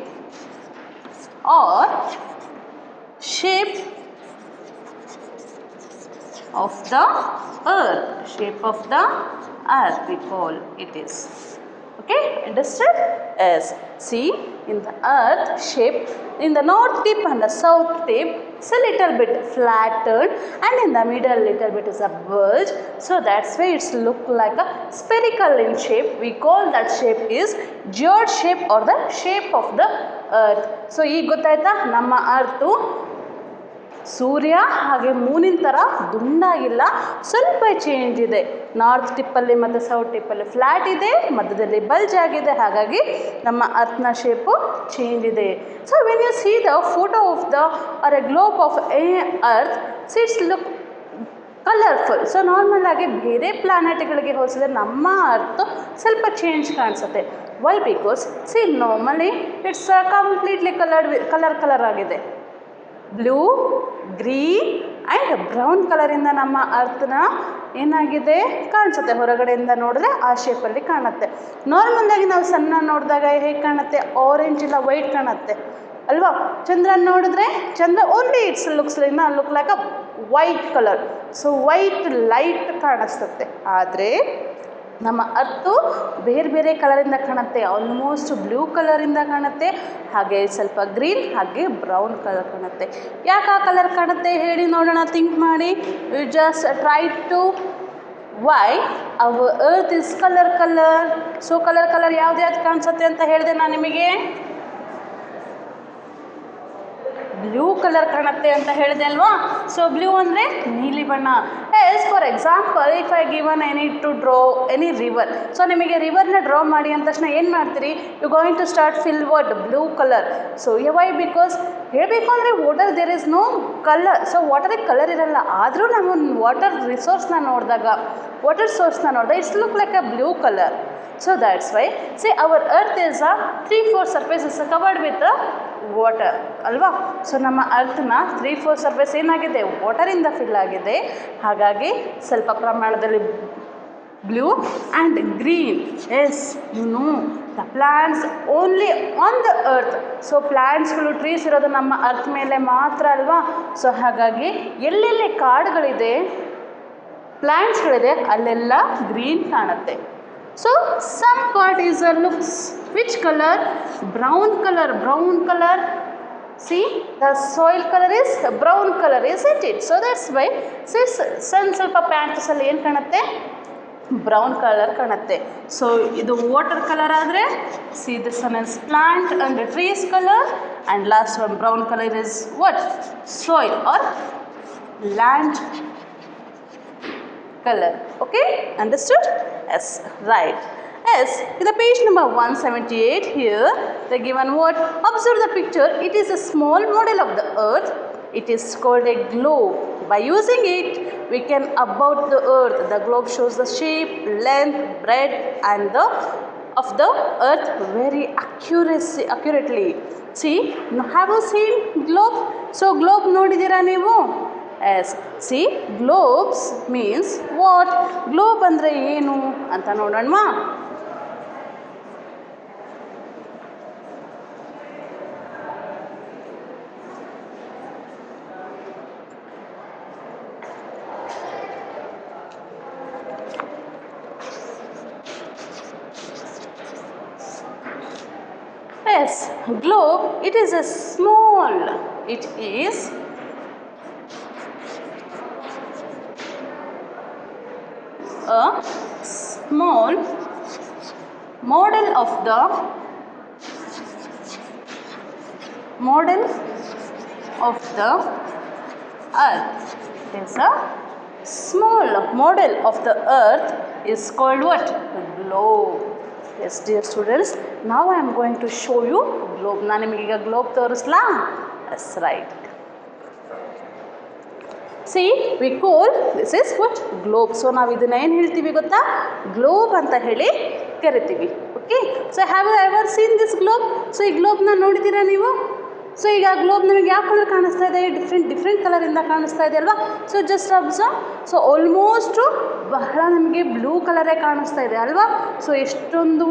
or shape of the earth. Shape of the earth we call it is. Okay, understood? Yes. See, in the earth shape, in the north tip and the south tip, it's a little bit flattened and in the middle little bit is a bulge. So that's why it's look like a spherical in shape. We call that shape is geoid shape or the shape of the earth. So ಈಗ ಗೊತ್ತಾಯ್ತಾ, ನಮ್ಮ ಅರ್ಥು ಸೂರ್ಯ ಹಾಗೆ ಮೂನಿನ ಥರ ದುಂಡಾಗಿಲ್ಲ, ಸ್ವಲ್ಪ ಚೇಂಜ್ ಇದೆ. ನಾರ್ತ್ ಟಿಪ್ಪಲ್ಲಿ ಮತ್ತು ಸೌತ್ ಟಿಪ್ಪಲ್ಲಿ ಫ್ಲ್ಯಾಟ್ ಇದೆ, ಮಧ್ಯದಲ್ಲಿ ಬಲ್ಜ್ ಆಗಿದೆ. ಹಾಗಾಗಿ ನಮ್ಮ ಅರ್ಥನ ಶೇಪು ಚೇಂಜ್ ಇದೆ. So when you see the photo of the are a globe of a earth, it's look colourful. So normal ಆಗಿ ಬೇರೆ ಪ್ಲಾನೆಟ್ಗಳಿಗೆ ಹೋಲಿಸಿದ್ರೆ ನಮ್ಮ ಅರ್ತ್ ಸ್ವಲ್ಪ ಚೇಂಜ್ ಕಾಣಿಸುತ್ತೆ. Why? Because see normally it's completely colour ಆಗಿದೆ. ಬ್ಲೂ, ಗ್ರೀನ್ ಆ್ಯಂಡ್ ಬ್ರೌನ್ ಕಲರಿಂದ ನಮ್ಮ ಅರ್ಥನ ಏನಾಗಿದೆ ಕಾಣಿಸುತ್ತೆ. ಹೊರಗಡೆಯಿಂದ ನೋಡಿದ್ರೆ ಆ ಶೇಪಲ್ಲಿ ಕಾಣುತ್ತೆ. ನಾರ್ಮಲಾಗಿ ನಾವು ಸಣ್ಣ ನೋಡಿದಾಗ ಹೇಗೆ ಕಾಣುತ್ತೆ, ಆರೆಂಜ್ ಇಲ್ಲ ವೈಟ್ ಕಾಣುತ್ತೆ ಅಲ್ವಾ. ಚಂದ್ರನ ನೋಡಿದ್ರೆ ಚಂದ್ರ only its look like a white colour. So white light ಕಾಣಿಸ್ತದೆ. ಆದರೆ ನಮ್ಮ ಅರ್ತು ಬೇರೆ ಬೇರೆ ಕಲರಿಂದ ಕಾಣುತ್ತೆ. ಆಲ್ಮೋಸ್ಟ್ ಬ್ಲೂ ಕಲರಿಂದ ಕಾಣುತ್ತೆ, ಹಾಗೆ ಸ್ವಲ್ಪ ಗ್ರೀನ್, ಹಾಗೆ ಬ್ರೌನ್ ಕಲರ್ ಕಾಣುತ್ತೆ. ಯಾಕೆ ಆ ಕಲರ್ ಕಾಣುತ್ತೆ ಹೇಳಿ ನೋಡೋಣ, ಥಿಂಕ್ ಮಾಡಿ. You just try to why our earth is colour. So colour ಯಾವ್ದು ಕಾಣಿಸುತ್ತೆ ಅಂತ ಹೇಳಿದೆ ನಾನು ನಿಮಗೆ. ಬ್ಲೂ ಕಲರ್ ಕಾಣುತ್ತೆ ಅಂತ ಹೇಳಿದೆ ಅಲ್ವಾ. ಸೊ ಬ್ಲೂ ಅಂದರೆ ನೀಲಿ ಬಣ್ಣ. Yes for example, if I given I need to draw any river. So ನಿಮಗೆ ರಿವರ್ನ ಡ್ರಾ ಮಾಡಿ ಅಂದ ತಕ್ಷಣ ಏನು ಮಾಡ್ತೀರಿ, you going to start fill what blue colour. So why because ಹೇಳಬೇಕು ಅಂದರೆ water there is no colour. So ವಾಟರಿಗೆ ಕಲರ್ ಇರಲ್ಲ, ಆದರೂ ನಾವು ವಾಟರ್ ರಿಸೋರ್ಸ್ನ ನೋಡಿದಾಗ, ವಾಟರ್ ಸೋರ್ಸ್ನ ನೋಡಿದಾಗ its look like a blue colour. So that's why say our earth is a 3/4 surface is covered with water ಅಲ್ವಾ. ಸೊ ನಮ್ಮ ಅರ್ಥನ 3/4 ಸರ್ಫೇಸ್ ಏನಾಗಿದೆ, ವಾಟರಿಂದ ಫಿಲ್ ಆಗಿದೆ. ಹಾಗಾಗಿ ಸ್ವಲ್ಪ ಪ್ರಮಾಣದಲ್ಲಿ blue and green. Yes you know the plants only on the earth. So ಪ್ಲ್ಯಾಂಟ್ಸ್ಗಳು, ಟ್ರೀಸ್ ಇರೋದು ನಮ್ಮ ಅರ್ತ್ ಮೇಲೆ ಮಾತ್ರ ಅಲ್ವಾ. ಸೊ ಹಾಗಾಗಿ ಎಲ್ಲೆಲ್ಲಿ ಕಾಡುಗಳಿದೆ, ಪ್ಲ್ಯಾಂಟ್ಸ್ಗಳಿದೆ, ಅಲ್ಲೆಲ್ಲ ಗ್ರೀನ್ ಕಾಣುತ್ತೆ. So some part is looks which color, brown color. See the soil color is brown color, isn't it? So that's why sun ಸ್ವಲ್ಪ ಪ್ಯಾಂಟ್ಸ್ ಅಲ್ಲಿ ಏನು ಕಾಣುತ್ತೆ, ಬ್ರೌನ್ ಕಲರ್ ಕಾಣುತ್ತೆ. ಸೊ ಇದು ವಾಟರ್ ಕಲರ್ ಆದರೆ see this one is plant and trees colour, and last one brown colour is what, soil or land color. Okay, understood? Yes, right. Yes, in the page number 178 here, they given what? Observe the picture. It is a small model of the earth. It is called a globe. By using it, we can about the earth. The globe shows the shape, length, breadth, and the of the earth very accurately. See, have you seen globe? So globe ನೋಡಿದ್ದೀರಾ ನೀವು? Yes, see globes means what, globe ಅಂದರೆ ಏನು ಅಂತ ನೋಡೋಣವಾ. ಎಸ್, globe it is a small model of the earth. Is a small model of the earth is called what? Globe. Yes dear students, now I am going to show you globe. ನಾನು ನಿಮಗೆ ಈಗ ಗ್ಲೋಬ್ ತೋರಿಸ್ಲಾ? Yes, right. See we call this is what globe. So ನಾವು ಇದನ್ನ ಏನು ಹೇಳ್ತೀವಿ ಗೊತ್ತಾ, ಗ್ಲೋಬ್ ಅಂತ ಹೇಳಿ ಕರಿತೀವಿ. Okay, so have you ever seen this globe? So ಈ ಗ್ಲೋಬ್ನ ನೋಡಿದ್ದೀರಾ ನೀವು? ಸೊ ಈಗ ಗ್ಲೋಬ್ ನಮಗೆ ಯಾವ ಕಲರ್ ಕಾಣಿಸ್ತಾ ಇದೆ, ಡಿಫ್ರೆಂಟ್ ಕಲರಿಂದ ಕಾಣಿಸ್ತಾ ಇದೆ ಅಲ್ವಾ. So just observe. So almost ಬಹಳ ನಮಗೆ ಬ್ಲೂ ಕಲರೇ ಕಾಣಿಸ್ತಾ ಇದೆ ಅಲ್ವಾ. ಸೊ ಎಷ್ಟೊಂದು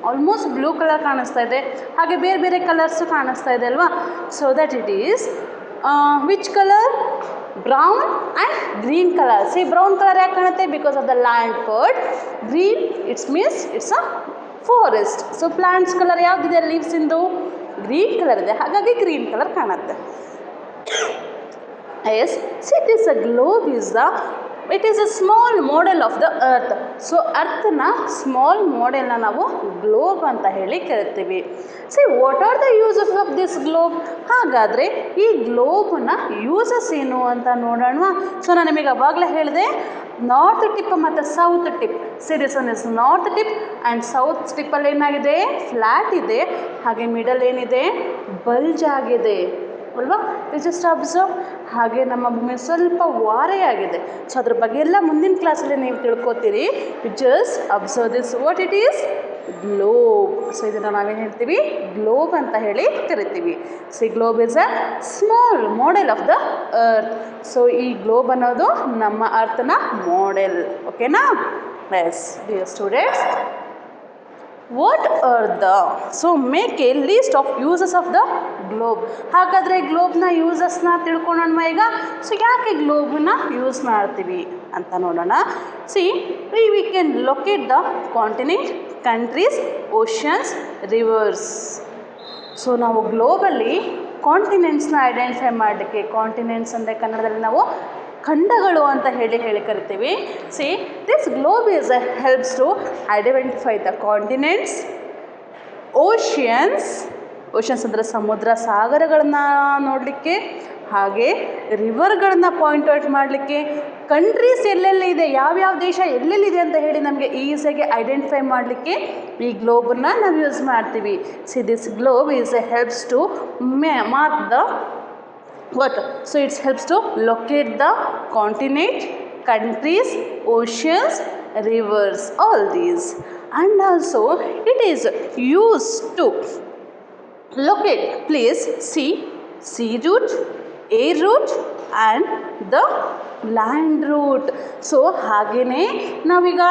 ಆಲ್ಮೋಸ್ಟ್ ಬ್ಲೂ ಕಲರ್ ಕಾಣಿಸ್ತಾ ಇದೆ, ಹಾಗೆ ಬೇರೆ ಬೇರೆ ಕಲರ್ಸು ಕಾಣಿಸ್ತಾ ಇದೆ ಅಲ್ವಾ. So that it is which colour, brown and green colour. See brown colour ಯಾಕೆ ಕಾಣುತ್ತೆ, because of the land part. Green its means its a forest. So plants colour ಯಾವುದಿದೆ, ಲೀವ್ಸ್ ಇಂದು ಗ್ರೀನ್ ಕಲರ್ ಇದೆ, ಹಾಗಾಗಿ ಗ್ರೀನ್ ಕಲರ್ ಕಾಣುತ್ತೆ. Yes, see this a globe it is a small model of the earth. So ಅರ್ಥನ ಸ್ಮಾಲ್ ಮಾಡೆಲ್ನ ನಾವು ಗ್ಲೋಬ್ ಅಂತ ಹೇಳಿ ಕರಿತೀವಿ. See what are the uses of this globe? ಹಾಗಾದರೆ ಈ ಗ್ಲೋಬ್ನ ಯೂಸಸ್ ಏನು ಅಂತ ನೋಡೋಣ. ಸೊ ನಾನು ನಿಮಗೆ ಅವಾಗಲೇ ಹೇಳಿದೆ, ನಾರ್ತ್ ಟಿಪ್ ಮತ್ತು south tip. See this one is north tip and south ಟಿಪ್ಪಲ್ಲಿ ಏನಾಗಿದೆ, ಫ್ಲ್ಯಾಟ್ ಇದೆ, ಹಾಗೆ ಮಿಡಲ್ ಏನಿದೆ, ಬಲ್ಜ್ ಆಗಿದೆ ಅಲ್ವಾ. Just observe. ಹಾಗೆ ನಮ್ಮ ಭೂಮಿ ಸ್ವಲ್ಪ ವಾರೆಯಾಗಿದೆ. ಸೊ ಅದ್ರ ಬಗ್ಗೆ ಎಲ್ಲ ಮುಂದಿನ ಕ್ಲಾಸಲ್ಲಿ ನೀವು ತಿಳ್ಕೊತೀರಿ. Just observe this what it is, globe. So ಇದನ್ನು ನಾವೇನು ಹೇಳ್ತೀವಿ, ಗ್ಲೋಬ್ ಅಂತ ಹೇಳಿ ಕರಿತೀವಿ. See globe is a small model of the earth. So ಈ ಗ್ಲೋಬ್ ಅನ್ನೋದು ನಮ್ಮ ಅರ್ಥನ ಮಾಡೆಲ್. ಓಕೆನಾ? Yes dear students, what are the so make a list of uses of the globe. ಹಾಗಾದರೆ ಗ್ಲೋಬ್ನ ಯೂಸಸ್ನ ತಿಳ್ಕೊಳ್ಳೋಣ ಈಗ. ಸೊ ಯಾಕೆ ಗ್ಲೋಬ್ನ ಯೂಸ್ ಮಾಡ್ತೀವಿ ಅಂತ ನೋಡೋಣ. See we can locate the continent, countries, oceans, rivers. So ನಾವು ಗ್ಲೋಬಲ್ಲಿ ಕಾಂಟಿನೆಂಟ್ಸ್ನ ಐಡೆಂಟಿಫೈ ಮಾಡಲಿಕ್ಕೆ, ಕಾಂಟಿನೆಂಟ್ಸ್ ಅಂದರೆ ಕನ್ನಡದಲ್ಲಿ ನಾವು ಖಂಡಗಳು ಅಂತ ಹೇಳಿ ಕರಿತೀವಿ. See this globe is helps to identify the continents, oceans ಅಂದರೆ ಸಮುದ್ರ ಸಾಗರಗಳನ್ನ ನೋಡಲಿಕ್ಕೆ, ಹಾಗೆ ರಿವರ್ಗಳನ್ನ ಪಾಯಿಂಟ್ ಔಟ್ ಮಾಡಲಿಕ್ಕೆ, ಕಂಟ್ರೀಸ್ ಎಲ್ಲೆಲ್ಲಿದೆ, ಯಾವ್ಯಾವ ದೇಶ ಎಲ್ಲೆಲ್ಲಿದೆ ಅಂತ ಹೇಳಿ ನಮಗೆ ಈಸಿಯಾಗಿ ಐಡೆಂಟಿಫೈ ಮಾಡಲಿಕ್ಕೆ ಈ ಗ್ಲೋಬನ್ನು ನಾವು ಯೂಸ್ ಮಾಡ್ತೀವಿ. See this globe is helps to mark the what? So it helps to locate the continent, countries, oceans, rivers, all these. And also it is used to locate place sea route, air route and the land route. So ಹಾಗೆಯೇ ನಾವೀಗ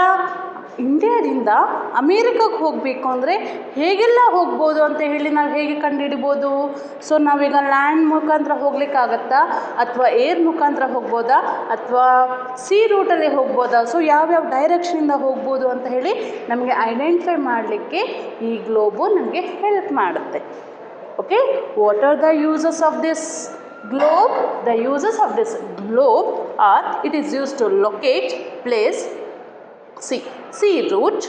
ಇಂಡಿಯಾದಿಂದ ಅಮೇರಿಕಾಗೆ ಹೋಗಬೇಕು ಅಂದರೆ ಹೇಗೆಲ್ಲ ಹೋಗ್ಬೋದು ಅಂತ ಹೇಳಿ ನಾವು ಹೇಗೆ ಕಂಡುಹಿಡಿಬೋದು? ಸೊ ನಾವೀಗ ಲ್ಯಾಂಡ್ ಮುಖಾಂತರ ಹೋಗ್ಲಿಕ್ಕಾಗತ್ತಾ, ಅಥವಾ ಏರ್ ಮುಖಾಂತರ ಹೋಗ್ಬೋದಾ, ಅಥವಾ ಸಿ ರೂಟಲ್ಲಿ ಹೋಗ್ಬೋದಾ? ಸೊ ಯಾವ್ಯಾವ ಡೈರೆಕ್ಷನಿಂದ ಹೋಗ್ಬೋದು ಅಂತ ಹೇಳಿ ನಮಗೆ ಐಡೆಂಟಿಫೈ ಮಾಡಲಿಕ್ಕೆ ಈ ಗ್ಲೋಬು ನಮಗೆ ಹೆಲ್ಪ್ ಮಾಡುತ್ತೆ. Okay, what are the uses of this globe? The uses of this globe are, it is used to locate place, sea route,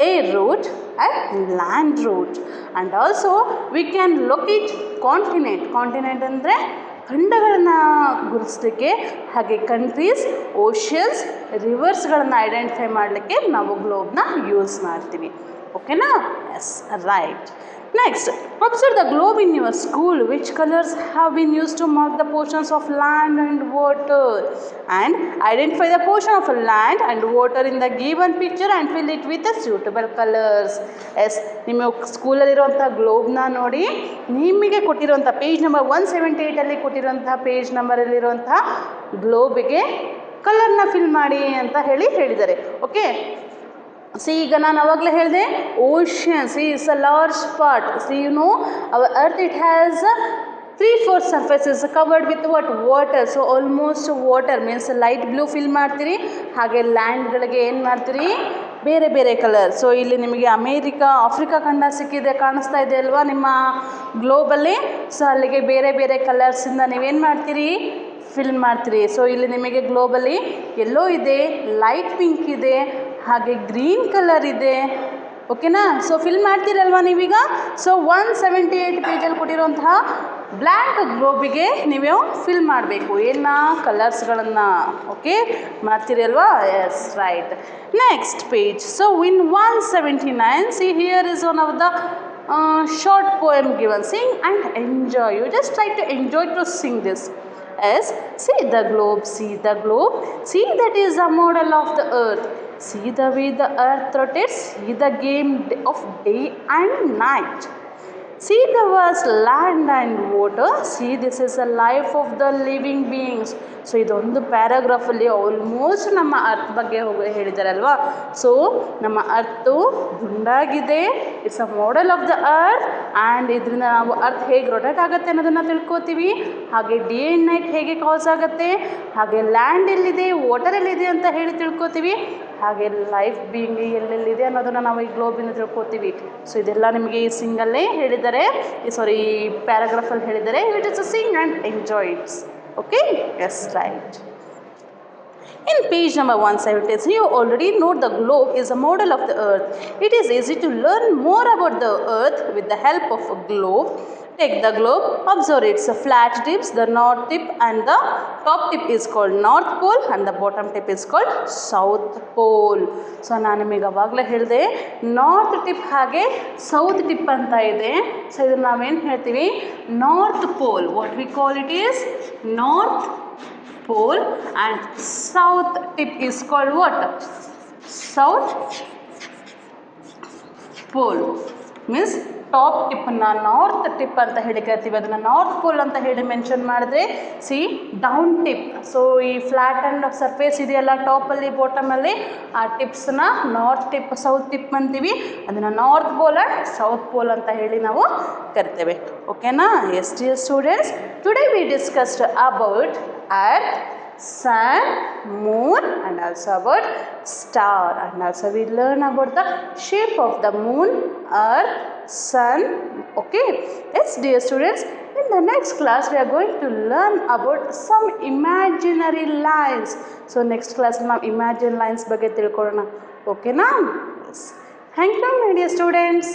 air route and land route. And also we can locate continent ಅಂದರೆ ಖಂಡಗಳನ್ನು ಗುರುತಿಸಲಿಕ್ಕೆ, ಹಾಗೆ ಕಂಟ್ರೀಸ್, ಓಷನ್ಸ್, ರಿವರ್ಸ್ಗಳನ್ನು ಐಡೆಂಟಿಫೈ ಮಾಡಲಿಕ್ಕೆ ನಾವು ಗ್ಲೋಬ್ನ ಯೂಸ್ ಮಾಡ್ತೀವಿ. ಓಕೆನಾ? Yes, right. Next, observe the globe in your school. Which colors have been used to mark the portions of land and water? And identify the portion of land and water in the given picture and fill it with the suitable colors. Yes, ನಿಮ್ಮ ಸ್ಕೂಲಲ್ಲಿರುವಂಥ ಗ್ಲೋಬ್ನ ನೋಡಿ, ನಿಮಗೆ ಕೊಟ್ಟಿರುವಂಥ ಪೇಜ್ ನಂಬರ್ 178 ಕೊಟ್ಟಿರುವಂಥ ಪೇಜ್ ನಂಬರಲ್ಲಿರುವಂಥ ಗ್ಲೋಬಿಗೆ ಕಲರ್ನ ಫಿಲ್ ಮಾಡಿ ಅಂತ ಹೇಳಿದ್ದಾರೆ. ಓಕೆ, ಸಿ ಈಗ ನಾನು ಅವಾಗಲೇ ಹೇಳಿದೆ, oceans is a large part. See you know our earth it has 3/4 surfaces covered with water. So almost water means light blue fill ಮಾಡ್ತೀರಿ, ಹಾಗೆ ಲ್ಯಾಂಡ್ಗಳಿಗೆ ಏನು ಮಾಡ್ತೀರಿ, ಬೇರೆ ಬೇರೆ ಕಲರ್. ಸೊ ಇಲ್ಲಿ ನಿಮಗೆ ಆಫ್ರಿಕಾ ಖಂಡ ಸಿಕ್ಕಿದೆ, ಕಾಣಿಸ್ತಾ ಇದೆ ಅಲ್ವಾ ನಿಮ್ಮ ಗ್ಲೋಬಲ್ಲಿ? ಸೊ ಅಲ್ಲಿಗೆ ಬೇರೆ ಬೇರೆ ಕಲರ್ಸಿಂದ ನೀವೇನು ಮಾಡ್ತೀರಿ, ಫಿಲ್ ಮಾಡ್ತೀರಿ. ಸೊ ಇಲ್ಲಿ ನಿಮಗೆ ಗ್ಲೋಬಲ್ಲಿ ಯೆಲ್ಲೋ ಇದೆ, ಲೈಟ್ ಪಿಂಕ್ ಇದೆ, ಹಾಗೆ ಗ್ರೀನ್ ಕಲರ್ ಇದೆ. ಓಕೆನಾ? ಸೊ ಫಿಲ್ ಮಾಡ್ತೀರಲ್ವಾ ನೀವೀಗ? ಸೊ 178 ಪೇಜಲ್ಲಿ ಕೊಟ್ಟಿರುವಂತಹ ಬ್ಲ್ಯಾಂಕ್ ಗ್ಲೋಬಿಗೆ ನೀವು ಫಿಲ್ ಮಾಡಬೇಕು ಕಲರ್ಸ್ಗಳನ್ನು. ಓಕೆ, ಮಾಡ್ತೀರಿ ಅಲ್ವಾ? Yes, right. Next page. So in 179, see here is one of the short poem given. Sing and enjoy. You just try to enjoy to sing this. As see the globe, see that is a model of the earth. See the way the earth rotates, see the game of day and night. See the vast land and water, see this is the life of the living beings. So ಇದೊಂದು ಪ್ಯಾರಾಗ್ರಾಫಲ್ಲಿ ಆಲ್ಮೋಸ್ಟ್ ನಮ್ಮ ಅರ್ತ್ ಬಗ್ಗೆ ಹೇಳಿದ್ದಾರೆ ಅಲ್ವಾ? ಸೊ ನಮ್ಮ ಅರ್ತು ದುಂಡಾಗಿದೆ, its a model of the earth, and ಇದರಿಂದ ನಾವು ಅರ್ತ್ ಹೇಗೆ ರೊಟೇಟ್ ಆಗುತ್ತೆ ಅನ್ನೋದನ್ನು ತಿಳ್ಕೊತೀವಿ. ಹಾಗೆ ಡೇ ಆ್ಯಂಡ್ ನೈಟ್ ಹೇಗೆ ಕಾಸ್ ಆಗುತ್ತೆ, ಹಾಗೆ ಲ್ಯಾಂಡ್ ಎಲ್ಲಿದೆ, ವಾಟರ್ ಎಲ್ಲಿದೆ ಅಂತ ಹೇಳಿ ತಿಳ್ಕೊತೀವಿ. ಹಾಗೆ ಲೈಫ್ ಬೀಯಿಂಗ್ ಎಲ್ಲೆಲ್ಲಿದೆ ಅನ್ನೋದನ್ನು ನಾವು ಈ ಗ್ಲೋಬಿಂದ ತಿಳ್ಕೊತೀವಿ. ಸೊ ಇದೆಲ್ಲ ನಿಮಗೆ ಈ ಸಿಂಗಲ್ಲೇ ಹೇಳಿದ್ದಾರೆ, ಈ ಪ್ಯಾರಾಗ್ರಾಫಲ್ಲಿ ಹೇಳಿದ್ದಾರೆ. It is a Singh and enjoy it's. Okay, yes, right. In page number 170, you already know the globe is a model of the earth. It is easy to learn more about the earth with the help of a globe. Take the globe, observe its flat tips, the north tip and the top tip is called north pole and the bottom tip is called south pole. So ನಾನು ನಿಮಗೆ ಅವಾಗಲೇ ಹೇಳಿದೆ, ನಾರ್ತ್ ಟಿಪ್ ಹಾಗೆ ಸೌತ್ ಟಿಪ್ ಅಂತ ಇದೆ. ಸೊ ಇದನ್ನು ನಾವೇನು ಹೇಳ್ತೀವಿ, north pole. What we call it is north pole and south tip is called what? South pole. Means top ಟಿಪ್ಪನ್ನು ನಾರ್ತ್ ಟಿಪ್ ಅಂತ ಹೇಳಿ ಕರಿತೀವಿ, ಅದನ್ನು ನಾರ್ತ್ ಪೋಲ್ ಅಂತ ಹೇಳಿ ಮೆನ್ಷನ್ ಮಾಡಿದ್ರೆ ಸಿ ಡೌನ್ ಟಿಪ್. ಸೊ ಈ ಫ್ಲ್ಯಾಟ್ ಆ್ಯಂಡ್ ಸರ್ಫೇಸ್ ಇದೆಯಲ್ಲ ಟಾಪಲ್ಲಿ ಬಾಟಮಲ್ಲಿ, ಆ ಟಿಪ್ಸ್ನ ನಾರ್ತ್ ಟಿಪ್ ಸೌತ್ ಟಿಪ್ ಅಂತೀವಿ, ಅದನ್ನು north pole and south pole ಅಂತ ಹೇಳಿ ನಾವು ಕರಿತೇವೆ. ಓಕೆನಾ? Yes dear students, today we discussed about earth, sun, moon and also about star, and also we learn about the shape of the moon, earth, sun. Okay, yes dear students, in the next class we are going to learn about some imaginary lines. So next class now imaginary lines ಬಗ್ಗೆ ತಿಳ್ಕೊಳ್ಳೋಣ. Okay na? Yes. Thank you my dear students.